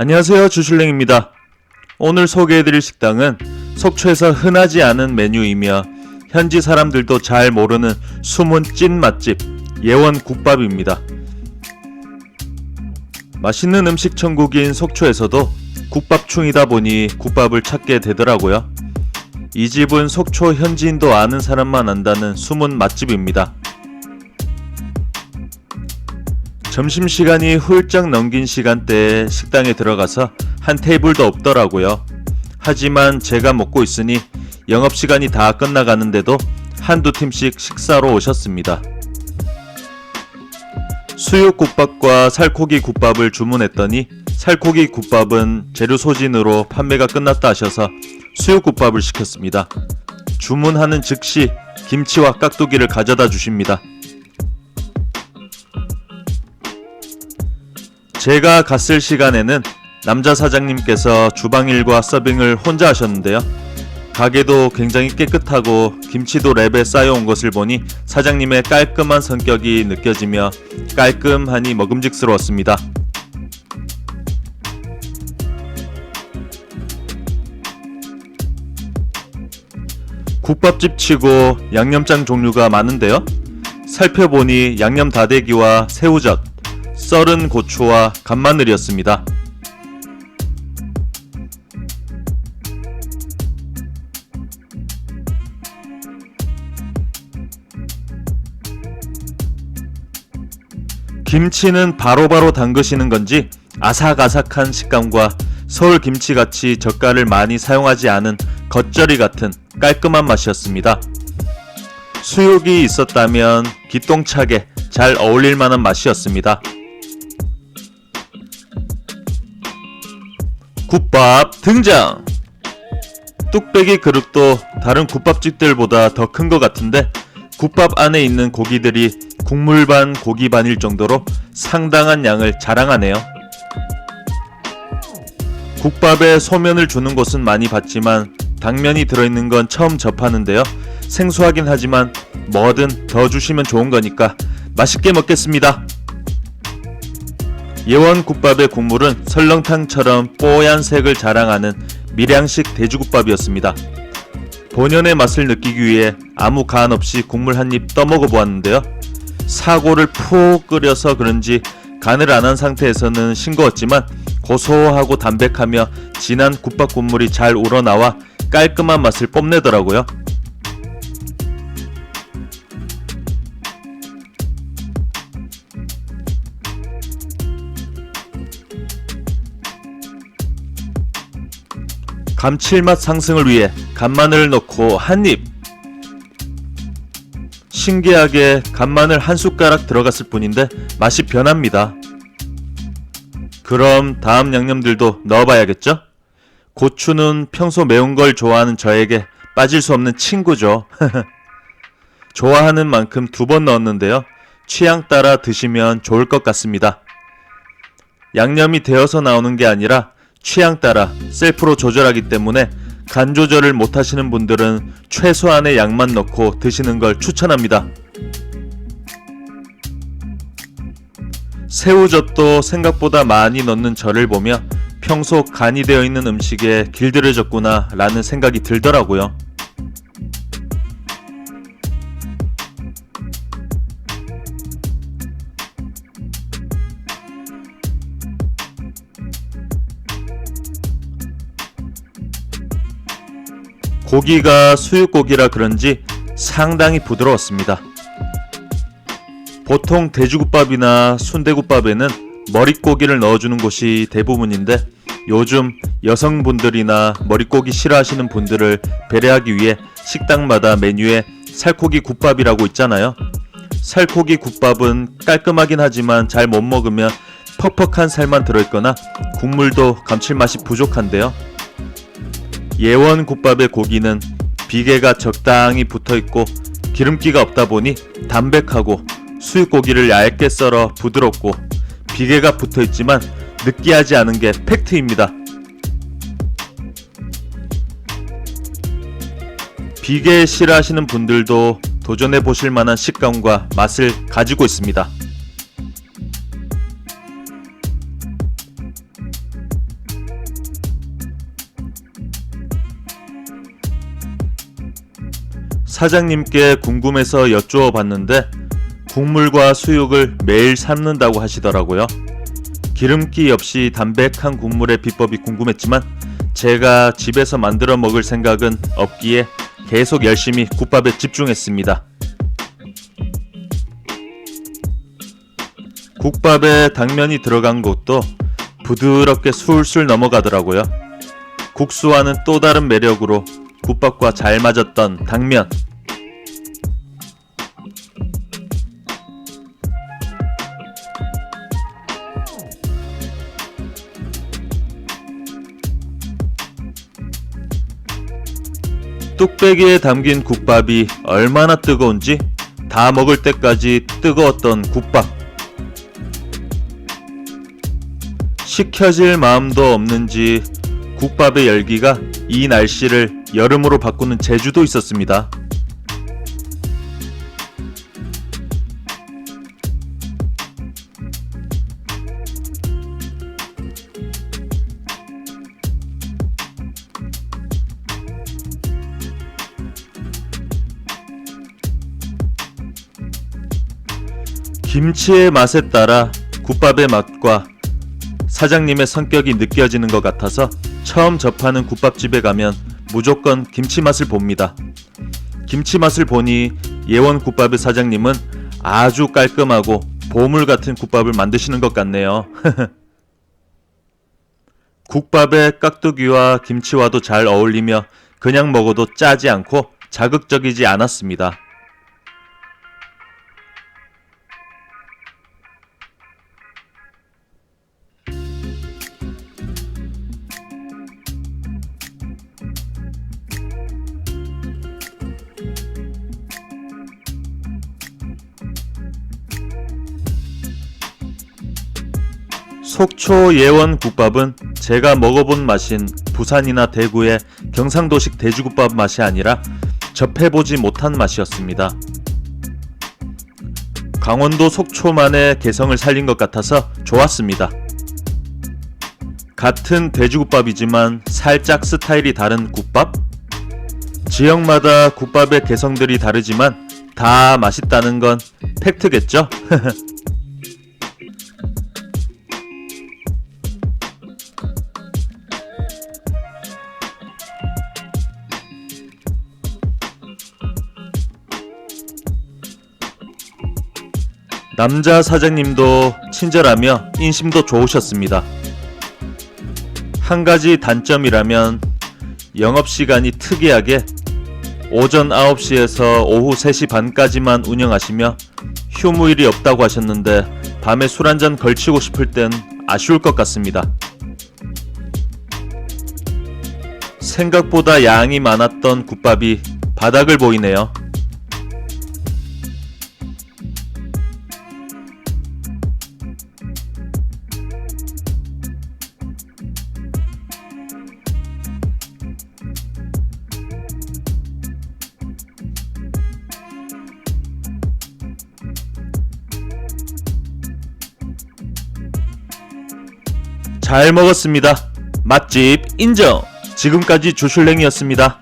안녕하세요, 주슐랭입니다. 오늘 소개해드릴 식당은 속초에서 흔하지 않은 메뉴이며 현지 사람들도 잘 모르는 숨은 찐 맛집 예원국밥입니다. 맛있는 음식 천국인 속초에서도 국밥충이다 보니 국밥을 찾게 되더라고요. 이 집은 속초 현지인도 아는 사람만 안다는 숨은 맛집입니다. 점심시간이 훌쩍 넘긴 시간대에 식당에 들어가서 한 테이블도 없더라고요. 하지만 제가 먹고 있으니 영업시간이 다 끝나가는데도 한두 팀씩 식사로 오셨습니다. 수육국밥과 살코기 국밥을 주문했더니 살코기 국밥은 재료 소진으로 판매가 끝났다 하셔서 수육국밥을 시켰습니다. 주문하는 즉시 김치와 깍두기를 가져다 주십니다. 제가 갔을 시간에는 남자 사장님께서 주방일과 서빙을 혼자 하셨는데요. 가게도 굉장히 깨끗하고 김치도 랩에 쌓여온 것을 보니 사장님의 깔끔한 성격이 느껴지며 깔끔하니 먹음직스러웠습니다. 국밥집 치고 양념장 종류가 많은데요. 살펴보니 양념 다대기와 새우젓, 썰은 고추와 간마늘이었습니다. 김치는 바로바로 담그시는 건지 아삭아삭한 식감과 서울 김치같이 젓갈을 많이 사용하지 않은 겉절이 같은 깔끔한 맛이었습니다. 수육이 있었다면 기똥차게 잘 어울릴 만한 맛이었습니다. 국밥 등장! 뚝배기 그릇도 다른 국밥집들보다 더 큰 것 같은데 국밥 안에 있는 고기들이 국물 반 고기 반일 정도로 상당한 양을 자랑하네요. 국밥에 소면을 주는 곳은 많이 봤지만 당면이 들어있는 건 처음 접하는데요. 생소하긴 하지만 뭐든 더 주시면 좋은 거니까 맛있게 먹겠습니다. 예원국밥의 국물은 설렁탕처럼 뽀얀 색을 자랑하는 밀양식 돼지국밥이었습니다. 본연의 맛을 느끼기 위해 아무 간 없이 국물 한 입 떠먹어 보았는데요. 사고를 푹 끓여서 그런지 간을 안 한 상태에서는 싱거웠지만 고소하고 담백하며 진한 국밥 국물이 잘 우러나와 깔끔한 맛을 뽐내더라고요. 감칠맛 상승을 위해 간마늘을 넣고 한 입! 신기하게 간마늘 한 숟가락 들어갔을 뿐인데 맛이 변합니다. 그럼 다음 양념들도 넣어봐야겠죠? 고추는 평소 매운 걸 좋아하는 저에게 빠질 수 없는 친구죠. 좋아하는 만큼 2번 넣었는데요. 취향 따라 드시면 좋을 것 같습니다. 양념이 되어서 나오는 게 아니라 취향 따라 셀프로 조절하기 때문에 간 조절을 못하시는 분들은 최소한의 양만 넣고 드시는 걸 추천합니다. 새우젓도 생각보다 많이 넣는 저를 보며 평소 간이 되어 있는 음식에 길들여졌구나 라는 생각이 들더라고요. 고기가 수육고기라 그런지 상당히 부드러웠습니다. 보통 돼지국밥이나 순대국밥에는 머릿고기를 넣어주는 곳이 대부분인데 요즘 여성분들이나 머릿고기 싫어하시는 분들을 배려하기 위해 식당마다 메뉴에 살코기 국밥이라고 있잖아요. 살코기 국밥은 깔끔하긴 하지만 잘 못 먹으면 퍽퍽한 살만 들어있거나 국물도 감칠맛이 부족한데요. 예원국밥의 고기는 비계가 적당히 붙어있고 기름기가 없다 보니 담백하고 수육고기를 얇게 썰어 부드럽고 비계가 붙어있지만 느끼하지 않은 게 팩트입니다. 비계 싫어하시는 분들도 도전해 보실 만한 식감과 맛을 가지고 있습니다. 사장님께 궁금해서 여쭈어 봤는데 국물과 수육을 매일 삶는다고 하시더라고요. 기름기 없이 담백한 국물의 비법이 궁금했지만 제가 집에서 만들어 먹을 생각은 없기에 계속 열심히 국밥에 집중했습니다. 국밥에 당면이 들어간 것도 부드럽게 술술 넘어가더라고요. 국수와는 또 다른 매력으로 국밥과 잘 맞았던 당면. 뚝배기에 담긴 국밥이 얼마나 뜨거운지 다 먹을 때까지 뜨거웠던 국밥. 식혀질 마음도 없는지 국밥의 열기가 이 날씨를 여름으로 바꾸는 재주도 있었습니다. 김치의 맛에 따라 국밥의 맛과 사장님의 성격이 느껴지는 것 같아서 처음 접하는 국밥집에 가면 무조건 김치 맛을 봅니다. 김치 맛을 보니 예원 국밥의 사장님은 아주 깔끔하고 보물 같은 국밥을 만드시는 것 같네요. 국밥에 깍두기와 김치와도 잘 어울리며 그냥 먹어도 짜지 않고 자극적이지 않았습니다. 속초 예원 국밥은 제가 먹어본 맛인 부산이나 대구의 경상도식 돼지국밥 맛이 아니라 접해보지 못한 맛이었습니다. 강원도 속초만의 개성을 살린 것 같아서 좋았습니다. 같은 돼지국밥이지만 살짝 스타일이 다른 국밥? 지역마다 국밥의 개성들이 다르지만 다 맛있다는 건 팩트겠죠? 남자 사장님도 친절하며 인심도 좋으셨습니다. 한 가지 단점이라면 영업시간이 특이하게 오전 9시에서 오후 3시 반까지만 운영하시며 휴무일이 없다고 하셨는데 밤에 술 한잔 걸치고 싶을 땐 아쉬울 것 같습니다. 생각보다 양이 많았던 국밥이 바닥을 보이네요. 잘 먹었습니다. 맛집 인정! 지금까지 주슐랭이었습니다.